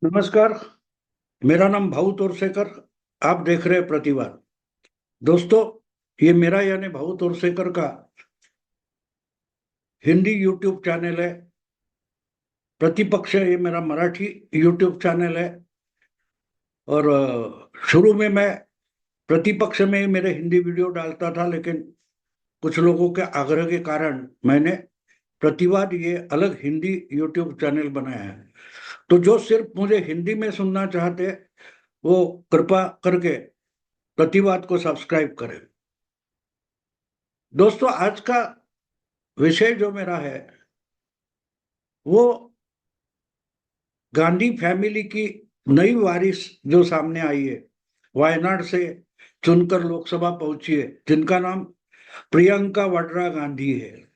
नमस्कार। मेरा नाम भाऊ तोरसेकर। आप देख रहे हैं प्रतिवाद। दोस्तों, ये मेरा यानी भाऊ तोरसेकर का हिंदी यूट्यूब चैनल है। प्रतिपक्ष है, ये मेरा मराठी यूट्यूब चैनल है। और शुरू में मैं प्रतिपक्ष में मेरे हिंदी वीडियो डालता था, लेकिन कुछ लोगों के आग्रह के कारण मैंने प्रतिवाद ये अलग हिंदी यूट्यूब चैनल बनाया है। तो जो सिर्फ मुझे हिंदी में सुनना चाहते वो कृपा करके प्रतिवाद को सब्सक्राइब करें। दोस्तों, आज का विषय जो मेरा है वो गांधी फैमिली की नई वारिस जो सामने आई है, वायनाड से चुनकर लोकसभा पहुंची है, जिनका नाम प्रियंका वाड्रा गांधी है।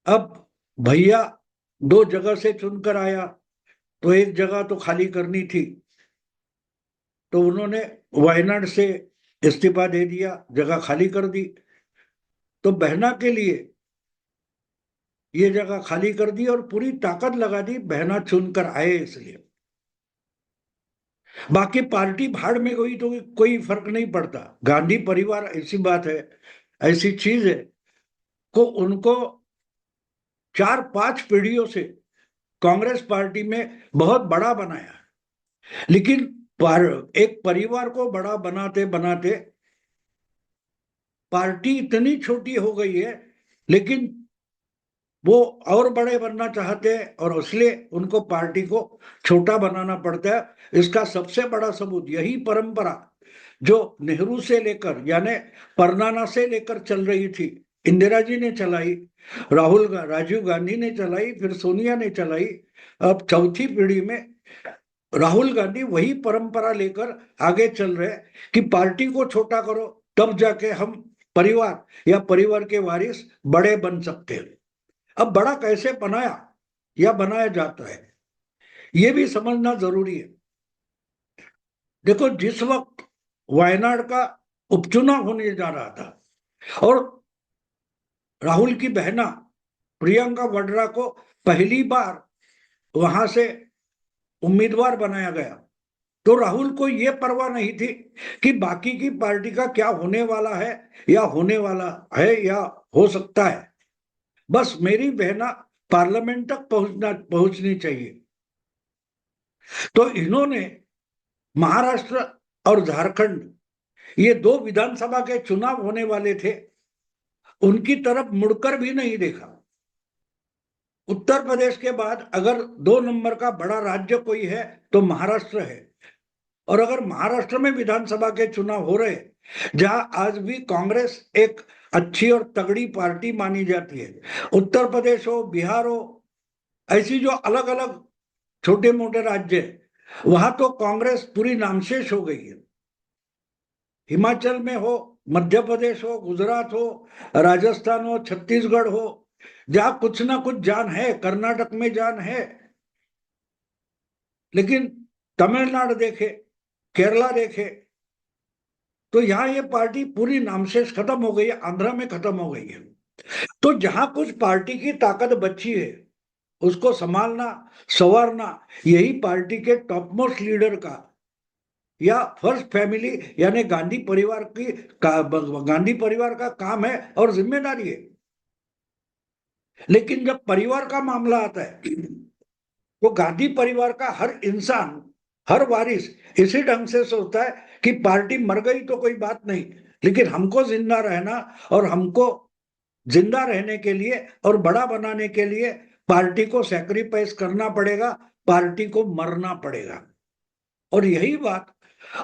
अब भैया दो जगह से चुनकर आया, तो एक जगह तो खाली करनी थी, तो उन्होंने वायनाड से इस्तीफा दे दिया, जगह खाली कर दी। तो बहना के लिए ये जगह खाली कर दी और पूरी ताकत लगा दी बहना चुनकर आए इसलिए। बाकी पार्टी भाड़ में गई तो कोई फर्क नहीं पड़ता। गांधी परिवार ऐसी बात है, ऐसी चीज है को उनको 4-5 पीढ़ियों से कांग्रेस पार्टी में बहुत बड़ा बनाया। लेकिन एक परिवार को बड़ा बनाते बनाते पार्टी इतनी छोटी हो गई है, लेकिन वो और बड़े बनना चाहते हैं और इसलिए उनको पार्टी को छोटा बनाना पड़ता है। इसका सबसे बड़ा सबूत यही परंपरा जो नेहरू से लेकर यानी परनाना से लेकर चल रही थी, इंदिरा जी ने चलाई, राजीव गांधी ने चलाई, फिर सोनिया ने चलाई। अब चौथी पीढ़ी में राहुल गांधी वही परंपरा लेकर आगे चल रहे हैं कि पार्टी को छोटा करो, तब जाके हम परिवार या परिवार के वारिस बड़े बन सकते हैं। अब बड़ा कैसे बनाया या बनाया जाता है, ये भी समझना जरूरी है। देखो, जिस वक्त वायनाड का उपचुनाव होने जा रहा था और राहुल की बहना प्रियंका वाड्रा को पहली बार वहां से उम्मीदवार बनाया गया, तो राहुल को यह परवाह नहीं थी कि बाकी की पार्टी का क्या होने वाला है या होने वाला है या हो सकता है। बस मेरी बहना पार्लियामेंट तक पहुंचनी चाहिए। तो इन्होंने महाराष्ट्र और झारखंड, ये दो विधानसभा के चुनाव होने वाले थे, उनकी तरफ मुड़कर भी नहीं देखा। उत्तर प्रदेश के बाद अगर 2 नंबर का बड़ा राज्य कोई है तो महाराष्ट्र है। और अगर महाराष्ट्र में विधानसभा के चुनाव हो रहे, जहां आज भी कांग्रेस एक अच्छी और तगड़ी पार्टी मानी जाती है, उत्तर प्रदेश हो, बिहार हो, ऐसी जो अलग अलग छोटे मोटे राज्य है, वहां तो कांग्रेस पूरी नामशेष हो गई है। हिमाचल में हो, मध्य प्रदेश हो, गुजरात हो, राजस्थान हो, छत्तीसगढ़ हो, जहां कुछ ना कुछ जान है, कर्नाटक में जान है, लेकिन तमिलनाडु देखे, केरला देखे, तो यहाँ ये पार्टी पूरी नामशेष खत्म हो गई है, आंध्र में खत्म हो गई है। तो जहां कुछ पार्टी की ताकत बची है, उसको संभालना, संवारना, यही पार्टी के टॉप मोस्ट लीडर का या फर्स्ट फैमिली यानी गांधी परिवार का काम है और जिम्मेदारी है। लेकिन जब परिवार का मामला आता है तो गांधी परिवार का हर इंसान, हर वारिस इसी ढंग से सोचता है कि पार्टी मर गई तो कोई बात नहीं, लेकिन हमको जिंदा रहना, और हमको जिंदा रहने के लिए और बड़ा बनाने के लिए पार्टी को सैक्रिफाइस करना पड़ेगा, पार्टी को मरना पड़ेगा। और यही बात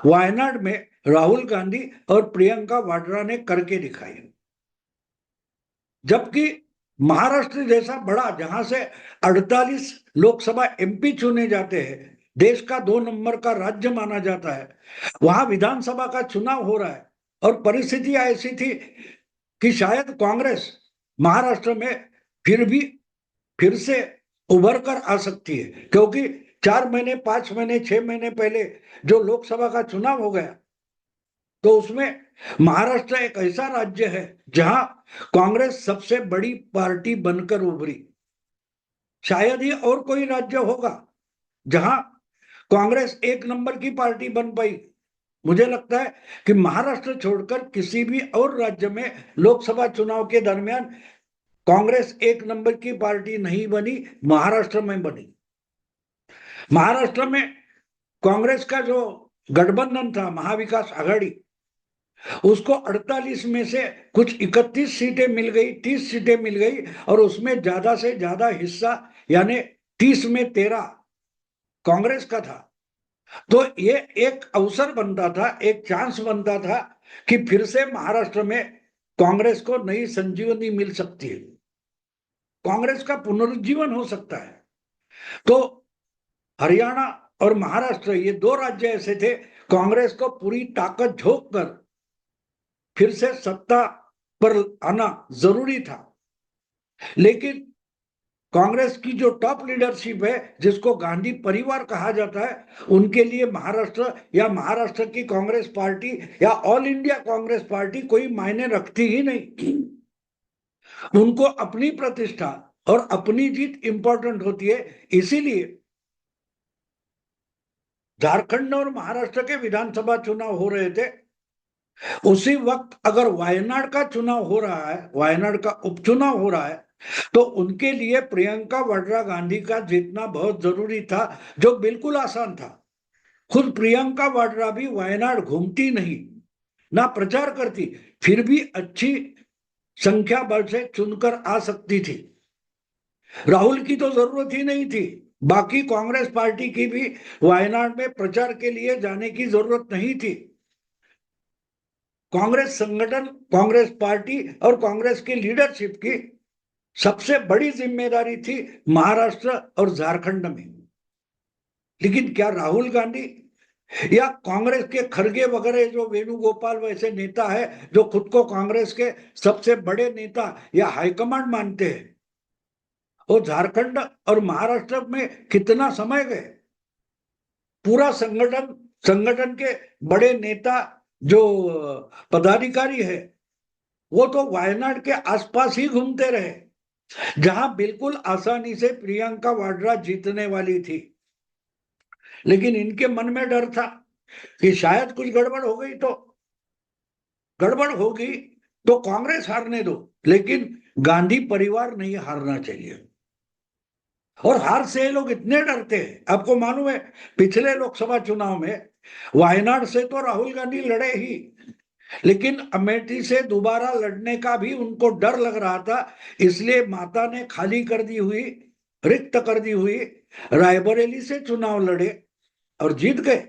वायनाड में राहुल गांधी और प्रियंका वाड्रा ने करके दिखाई। जबकि महाराष्ट्र जैसा बड़ा, जहां से 48 लोकसभा एमपी चुने जाते हैं, देश का 2 नंबर का राज्य माना जाता है, वहां विधानसभा का चुनाव हो रहा है और परिस्थितियां ऐसी थी कि शायद कांग्रेस महाराष्ट्र में फिर से उभर कर आ सकती है, क्योंकि 4 महीने, 5 महीने, 6 महीने पहले जो लोकसभा का चुनाव हो गया, तो उसमें महाराष्ट्र एक ऐसा राज्य है जहां कांग्रेस सबसे बड़ी पार्टी बनकर उभरी। शायद ही और कोई राज्य होगा जहां कांग्रेस एक नंबर की पार्टी बन पाई। मुझे लगता है कि महाराष्ट्र छोड़कर किसी भी और राज्य में लोकसभा चुनाव के दरमियान कांग्रेस एक नंबर की पार्टी नहीं बनी, महाराष्ट्र में बनी। महाराष्ट्र में कांग्रेस का जो गठबंधन था, महाविकास आघाड़ी, उसको 48 में से कुछ 31 सीटें मिल गई, 30 सीटें मिल गई, और उसमें ज्यादा से ज्यादा हिस्सा यानी 30 में 13 कांग्रेस का था। तो ये एक अवसर बनता था, एक चांस बनता था कि फिर से महाराष्ट्र में कांग्रेस को नई संजीवनी मिल सकती है, कांग्रेस का पुनरुज्जीवन हो सकता है। तो हरियाणा और महाराष्ट्र, ये दो राज्य ऐसे थे, कांग्रेस को पूरी ताकत झोंक कर फिर से सत्ता पर आना जरूरी था। लेकिन कांग्रेस की जो टॉप लीडरशिप है, जिसको गांधी परिवार कहा जाता है, उनके लिए महाराष्ट्र या महाराष्ट्र की कांग्रेस पार्टी या ऑल इंडिया कांग्रेस पार्टी कोई मायने रखती ही नहीं। उनको अपनी प्रतिष्ठा और अपनी जीत इंपॉर्टेंट होती है। इसीलिए झारखंड और महाराष्ट्र के विधानसभा चुनाव हो रहे थे, उसी वक्त अगर वायनाड का चुनाव हो रहा है, वायनाड का उपचुनाव हो रहा है, तो उनके लिए प्रियंका वाड्रा गांधी का जीतना बहुत जरूरी था, जो बिल्कुल आसान था। खुद प्रियंका वाड्रा भी वायनाड घूमती नहीं, ना प्रचार करती, फिर भी अच्छी संख्या बल से चुनकर आ सकती थी। राहुल की तो जरूरत ही नहीं थी, बाकी कांग्रेस पार्टी की भी वायनाड में प्रचार के लिए जाने की जरूरत नहीं थी। कांग्रेस संगठन, कांग्रेस पार्टी और कांग्रेस की लीडरशिप की सबसे बड़ी जिम्मेदारी थी महाराष्ट्र और झारखंड में। लेकिन क्या राहुल गांधी या कांग्रेस के खड़गे वगैरह, जो वेणुगोपाल वैसे नेता है, जो खुद को कांग्रेस के सबसे बड़े नेता या हाईकमांड मानते हैं, वो झारखंड और महाराष्ट्र में कितना समय गए? पूरा संगठन के बड़े नेता, जो पदाधिकारी है, वो तो वायनाड के आसपास ही घूमते रहे, जहां बिल्कुल आसानी से प्रियंका वाड्रा जीतने वाली थी। लेकिन इनके मन में डर था कि शायद कुछ गड़बड़ हो गई, तो गड़बड़ होगी तो कांग्रेस हारने दो, लेकिन गांधी परिवार नहीं हारना चाहिए। और हार से लोग इतने डरते हैं, आपको मालूम है, पिछले लोकसभा चुनाव में वायनाड से तो राहुल गांधी लड़े ही, लेकिन अमेठी से दोबारा लड़ने का भी उनको डर लग रहा था। इसलिए माता ने खाली कर दी हुई, रिक्त कर दी हुई रायबरेली से चुनाव लड़े और जीत गए।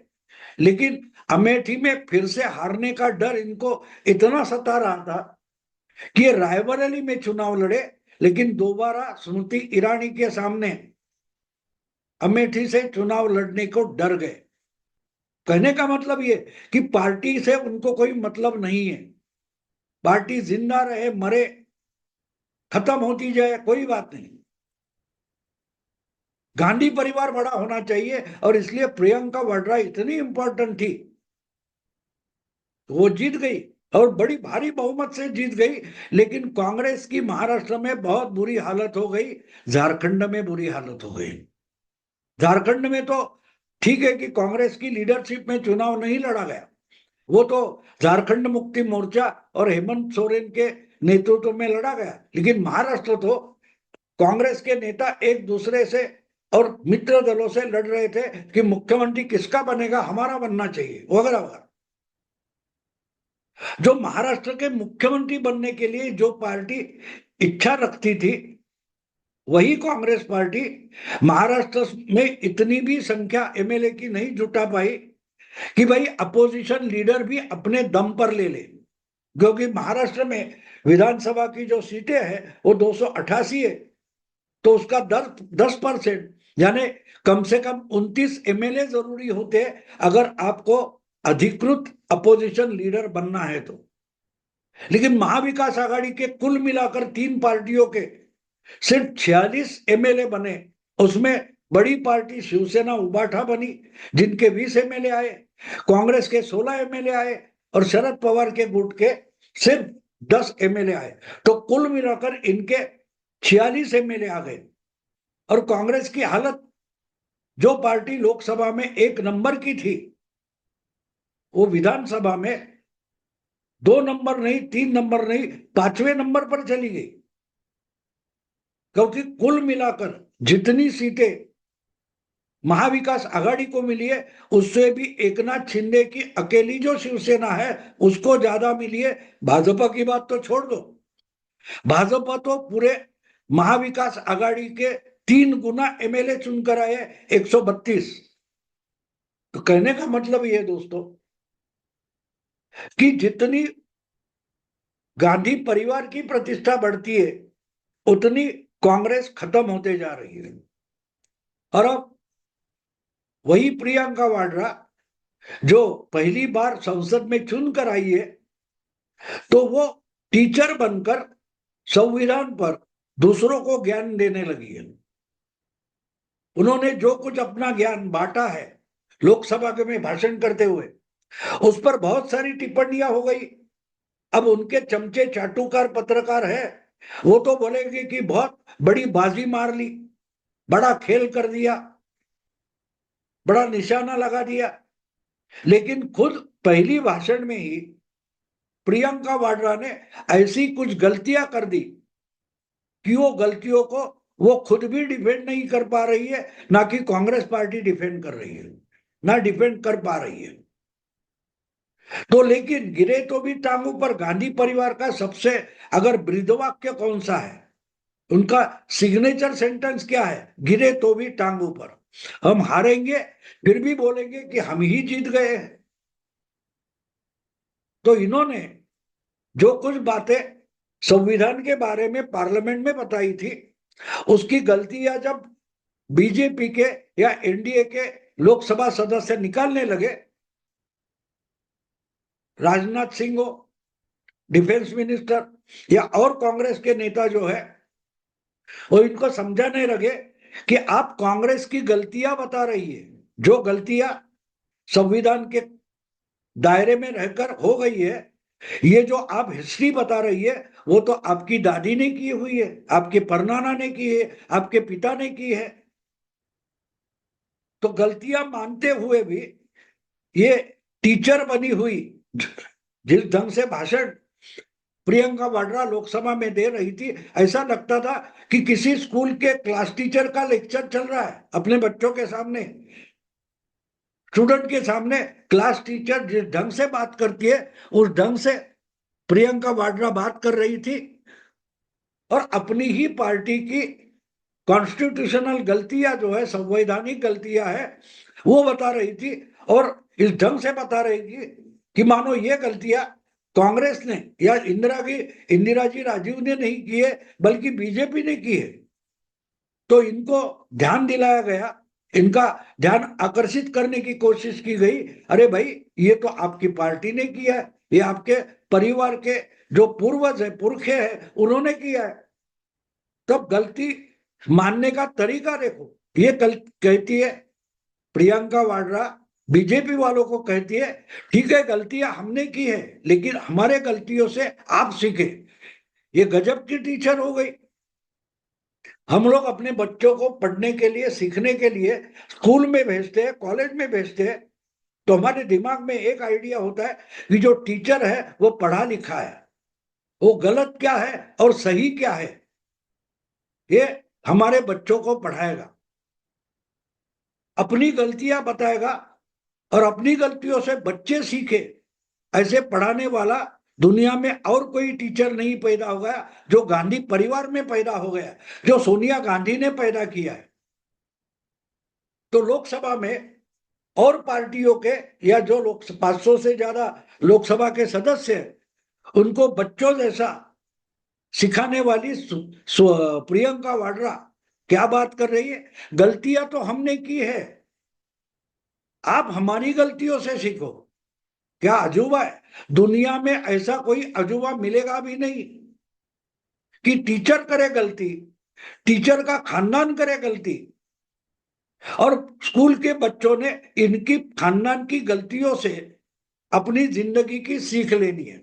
लेकिन अमेठी में फिर से हारने का डर इनको इतना सता रहा था कि ये रायबरेली में चुनाव लड़े, लेकिन दोबारा स्मृति ईरानी के सामने अमेठी से चुनाव लड़ने को डर गए। कहने का मतलब ये कि पार्टी से उनको कोई मतलब नहीं है, पार्टी जिंदा रहे मरे, खत्म होती जाए, कोई बात नहीं, गांधी परिवार बड़ा होना चाहिए। और इसलिए प्रियंका वाड्रा इतनी इंपॉर्टेंट थी, वो जीत गई और बड़ी भारी बहुमत से जीत गई। लेकिन कांग्रेस की महाराष्ट्र में बहुत बुरी हालत हो गई, झारखंड में बुरी हालत हो गई। झारखंड में तो ठीक है कि कांग्रेस की लीडरशिप में चुनाव नहीं लड़ा गया, वो तो झारखंड मुक्ति मोर्चा और हेमंत सोरेन के नेतृत्व में लड़ा गया। लेकिन महाराष्ट्र तो कांग्रेस के नेता एक दूसरे से और मित्र दलों से लड़ रहे थे कि मुख्यमंत्री किसका बनेगा, हमारा बनना चाहिए वगैरह वगैरह। जो महाराष्ट्र के मुख्यमंत्री बनने के लिए जो पार्टी इच्छा रखती थी, वही कांग्रेस पार्टी महाराष्ट्र में इतनी भी संख्या एमएलए की नहीं जुटा पाई कि भाई अपोजिशन लीडर भी अपने दम पर ले ले। क्योंकि महाराष्ट्र में विधानसभा की जो सीटें हैं वो 288 है, तो उसका 10% यानी कम से कम 29 एमएलए जरूरी होते हैं अगर आपको अधिकृत अपोजिशन लीडर बनना है तो। लेकिन महाविकास आघाड़ी के कुल मिलाकर 3 पार्टियों के सिर्फ 46 एमएलए बने। उसमें बड़ी पार्टी शिवसेना उबाठा बनी, जिनके 20 एमएलए आए, कांग्रेस के 16 एमएलए आए और शरद पवार के गुट के सिर्फ 10 एमएलए आए। तो कुल मिलाकर इनके 46 एमएलए आ गए। और कांग्रेस की हालत, जो पार्टी लोकसभा में 1 नंबर की थी, वो विधानसभा में 2 नंबर नहीं, 3 नंबर नहीं, 5वें नंबर पर चली गई। क्योंकि कुल मिलाकर जितनी सीटें महाविकास आघाड़ी को मिली है, उससे भी एकनाथ शिंदे की अकेली जो शिवसेना है उसको ज्यादा मिली है। भाजपा की बात तो छोड़ दो, भाजपा तो पूरे महाविकास आघाड़ी के 3 गुना एमएलए चुनकर आए, 132। तो कहने का मतलब ये दोस्तों कि जितनी गांधी परिवार की प्रतिष्ठा बढ़ती है, उतनी कांग्रेस खत्म होते जा रही है। और अब वही प्रियंका वाड्रा जो पहली बार संसद में चुन कर आई है, तो वो टीचर बनकर संविधान पर दूसरों को ज्ञान देने लगी है। उन्होंने जो कुछ अपना ज्ञान बांटा है लोकसभा के में भाषण करते हुए, उस पर बहुत सारी टिप्पणियां हो गई। अब उनके चमचे चाटुकार पत्रकार है, वो तो बोलेंगे कि बहुत बड़ी बाजी मार ली, बड़ा खेल कर दिया, बड़ा निशाना लगा दिया। लेकिन खुद पहली भाषण में ही प्रियंका वाड्रा ने ऐसी कुछ गलतियां कर दी कि वो गलतियों को वो खुद भी डिफेंड नहीं कर पा रही है, ना कि कांग्रेस पार्टी डिफेंड कर रही है, ना डिफेंड कर पा रही है। तो लेकिन गिरे तो भी टांगों पर, गांधी परिवार का सबसे अगर बृहदवाक्य कौन सा है, उनका सिग्नेचर सेंटेंस क्या है? गिरे तो भी टांगों पर। हम हारेंगे फिर भी बोलेंगे कि हम ही जीत गए हैं। तो इन्होंने जो कुछ बातें संविधान के बारे में पार्लियामेंट में बताई थी, उसकी गलतियां जब बीजेपी के या एनडीए के लोकसभा सदस्य निकालने लगे, राजनाथ सिंह हो, डिफेंस मिनिस्टर, या और कांग्रेस के नेता जो है, वो इनको समझाने लगे कि आप कांग्रेस की गलतियां बता रही है, जो गलतियां संविधान के दायरे में रहकर हो गई है। ये जो आप हिस्ट्री बता रही है, वो तो आपकी दादी ने की हुई है, आपके परनाना ने की है, आपके पिता ने की है। तो गलतियां मानते हुए भी ये टीचर बनी हुई, जिस ढंग से भाषण प्रियंका वाड्रा लोकसभा में दे रही थी, ऐसा लगता था कि किसी स्कूल के क्लास टीचर का लेक्चर चल रहा है अपने बच्चों के सामने, स्टूडेंट के सामने। क्लास टीचर जिस ढंग से बात करती है, उस ढंग से प्रियंका वाड्रा बात कर रही थी, और अपनी ही पार्टी की कॉन्स्टिट्यूशनल गलतियां जो है, संवैधानिक गलतियां है, वो बता रही थी। और इस ढंग से बता रही थी कि मानो ये गलतियां कांग्रेस ने या इंदिरा जी राजीव ने नहीं की है, बल्कि बीजेपी ने की है। तो इनको ध्यान दिलाया गया, इनका ध्यान आकर्षित करने की कोशिश की गई, अरे भाई ये तो आपकी पार्टी ने किया है, ये आपके परिवार के जो पूर्वज है, पुरखे हैं, उन्होंने किया है। तब गलती मानने का तरीका देखो। ये कहती है प्रियंका वाड्रा, बीजेपी वालों को कहती है, ठीक है गलतियां हमने की है, लेकिन हमारे गलतियों से आप सीखे। ये गजब की टीचर हो गई। हम लोग अपने बच्चों को पढ़ने के लिए, सीखने के लिए स्कूल में भेजते हैं, कॉलेज में भेजते हैं, तो हमारे दिमाग में एक आइडिया होता है कि जो टीचर है वो पढ़ा लिखा है, वो गलत क्या है और सही क्या है, ये हमारे बच्चों को पढ़ाएगा, अपनी गलतियां बताएगा, और अपनी गलतियों से बच्चे सीखे। ऐसे पढ़ाने वाला दुनिया में और कोई टीचर नहीं पैदा हो गया जो गांधी परिवार में पैदा हो गया, जो सोनिया गांधी ने पैदा किया है। तो लोकसभा में और पार्टियों के, या जो लोग 500 से ज्यादा लोकसभा के सदस्य हैं, उनको बच्चों जैसा सिखाने वाली प्रियंका वाड्रा क्या बात कर रही है? गलतियां तो हमने की है, आप हमारी गलतियों से सीखो। क्या अजूबा है? दुनिया में ऐसा कोई अजूबा मिलेगा भी नहीं कि टीचर करे गलती, टीचर का खानदान करे गलती, और स्कूल के बच्चों ने इनकी खानदान की गलतियों से अपनी जिंदगी की सीख लेनी है।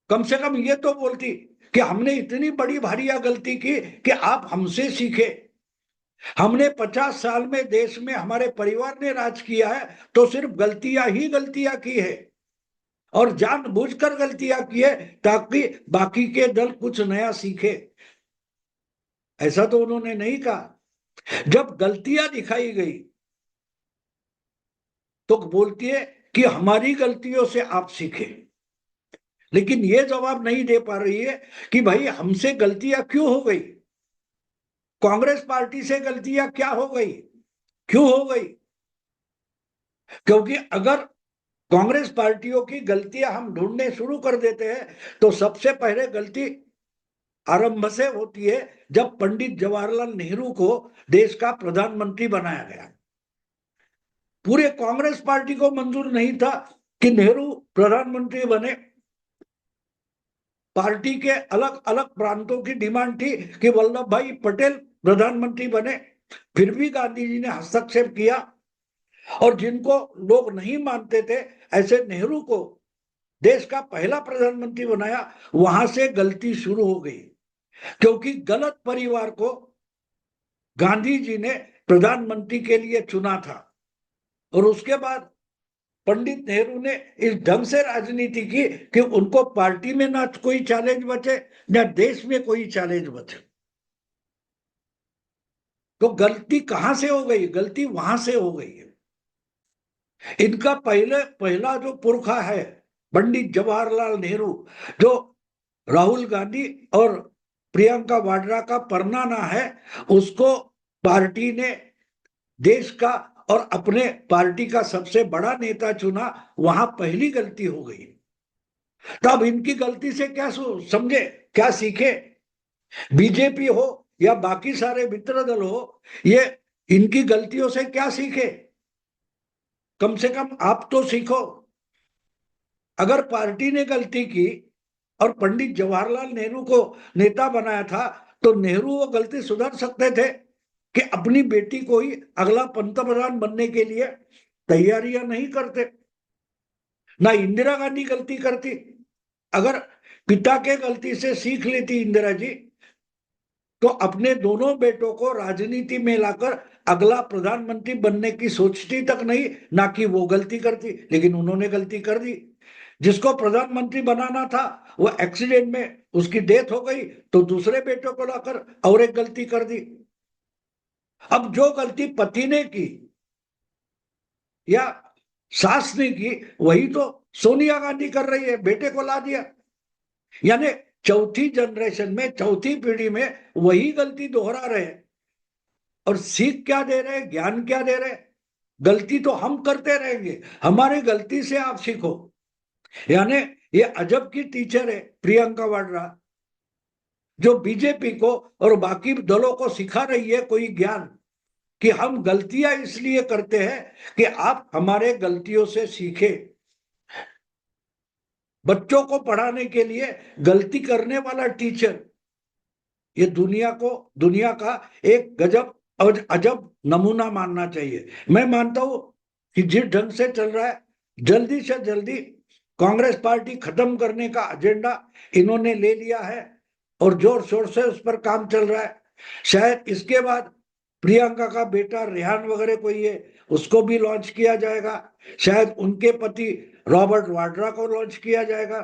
कम से कम ये तो बोलती कि हमने इतनी बड़ी भारी गलती की कि आप हमसे सीखे। हमने 50 साल में देश में हमारे परिवार ने राज किया है तो सिर्फ गलतियां ही गलतियां की है और जानबूझकर गलतियां की है ताकि बाकी के दल कुछ नया सीखे। ऐसा तो उन्होंने नहीं कहा। जब गलतियां दिखाई गई तो बोलती है कि हमारी गलतियों से आप सीखे, लेकिन ये जवाब नहीं दे पा रही है कि भाई हमसे गलतियां क्यों हो गई, कांग्रेस पार्टी से गलतियां क्या हो गई, क्यों हो गई। क्योंकि अगर कांग्रेस पार्टियों की गलतियां हम ढूंढने शुरू कर देते हैं तो सबसे पहले गलती आरंभ से होती है जब पंडित जवाहरलाल नेहरू को देश का प्रधानमंत्री बनाया गया। पूरे कांग्रेस पार्टी को मंजूर नहीं था कि नेहरू प्रधानमंत्री बने। पार्टी के अलग अलग प्रांतों की डिमांड थी कि वल्लभ भाई पटेल प्रधानमंत्री बने, फिर भी गांधी जी ने हस्तक्षेप किया और जिनको लोग नहीं मानते थे ऐसे नेहरू को देश का पहला प्रधानमंत्री बनाया। वहां से गलती शुरू हो गई क्योंकि गलत परिवार को गांधी जी ने प्रधानमंत्री के लिए चुना था और उसके बाद पंडित नेहरू ने इस ढंग से राजनीति की कि उनको पार्टी में ना कोई चैलेंज बचे ना देश में कोई चैलेंज बचे। तो गलती कहां से हो गई, गलती वहां से हो गई है। इनका पहला जो पुरखा है पंडित जवाहरलाल नेहरू, जो राहुल गांधी और प्रियंका वाड्रा का परनाना है, उसको पार्टी ने देश का और अपने पार्टी का सबसे बड़ा नेता चुना। वहां पहली गलती हो गई। तब इनकी गलती से क्या समझे, क्या सीखे। बीजेपी हो या बाकी सारे मित्र दल हो, ये इनकी गलतियों से क्या सीखे। कम से कम आप तो सीखो। अगर पार्टी ने गलती की और पंडित जवाहरलाल नेहरू को नेता बनाया था तो नेहरू वो गलती सुधार सकते थे कि अपनी बेटी को ही अगला पंतप्रधान बनने के लिए तैयारियां नहीं करते। ना इंदिरा गांधी गलती करती। अगर पिता के गलती से सीख लेती इंदिरा जी तो अपने दोनों बेटों को राजनीति में लाकर अगला प्रधानमंत्री बनने की सोचती तक नहीं, ना कि वो गलती करती। लेकिन उन्होंने गलती कर दी। जिसको प्रधानमंत्री बनाना था वो एक्सीडेंट में उसकी डेथ हो गई तो दूसरे बेटों को लाकर और एक गलती कर दी। अब जो गलती पति ने की या सास ने की वही तो सोनिया गांधी कर रही है, बेटे को ला दिया। यानी चौथी जनरेशन में, चौथी पीढ़ी में वही गलती दोहरा रहे। और सीख क्या दे रहे, ज्ञान क्या दे रहे। गलती तो हम करते रहेंगे, हमारी गलती से आप सीखो। यानी ये अजब की टीचर है प्रियंका वाड्रा, जो बीजेपी को और बाकी दलों को सिखा रही है कोई ज्ञान कि हम गलतियां इसलिए करते हैं कि आप हमारे गलतियों से सीखे। बच्चों को पढ़ाने के लिए गलती करने वाला टीचर ये दुनिया का एक गजब और अजब नमूना मानना चाहिए। मैं मानता हूं कि जिस ढंग से चल रहा है, जल्दी से जल्दी कांग्रेस पार्टी खत्म करने का एजेंडा इन्होंने ले लिया है और जोर शोर से उस पर काम चल रहा है। शायद इसके बाद प्रियंका का बेटा रेहान वगैरह कोई है उसको भी लॉन्च किया जाएगा। शायद उनके पति रॉबर्ट वाड्रा को लॉन्च किया जाएगा।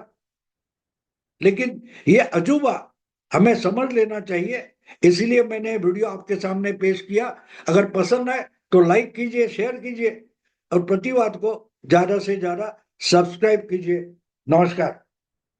लेकिन ये अजूबा हमें समझ लेना चाहिए, इसलिए मैंने वीडियो आपके सामने पेश किया। अगर पसंद आए तो लाइक कीजिए, शेयर कीजिए और प्रतिवाद को ज्यादा से ज्यादा सब्सक्राइब कीजिए। नमस्कार।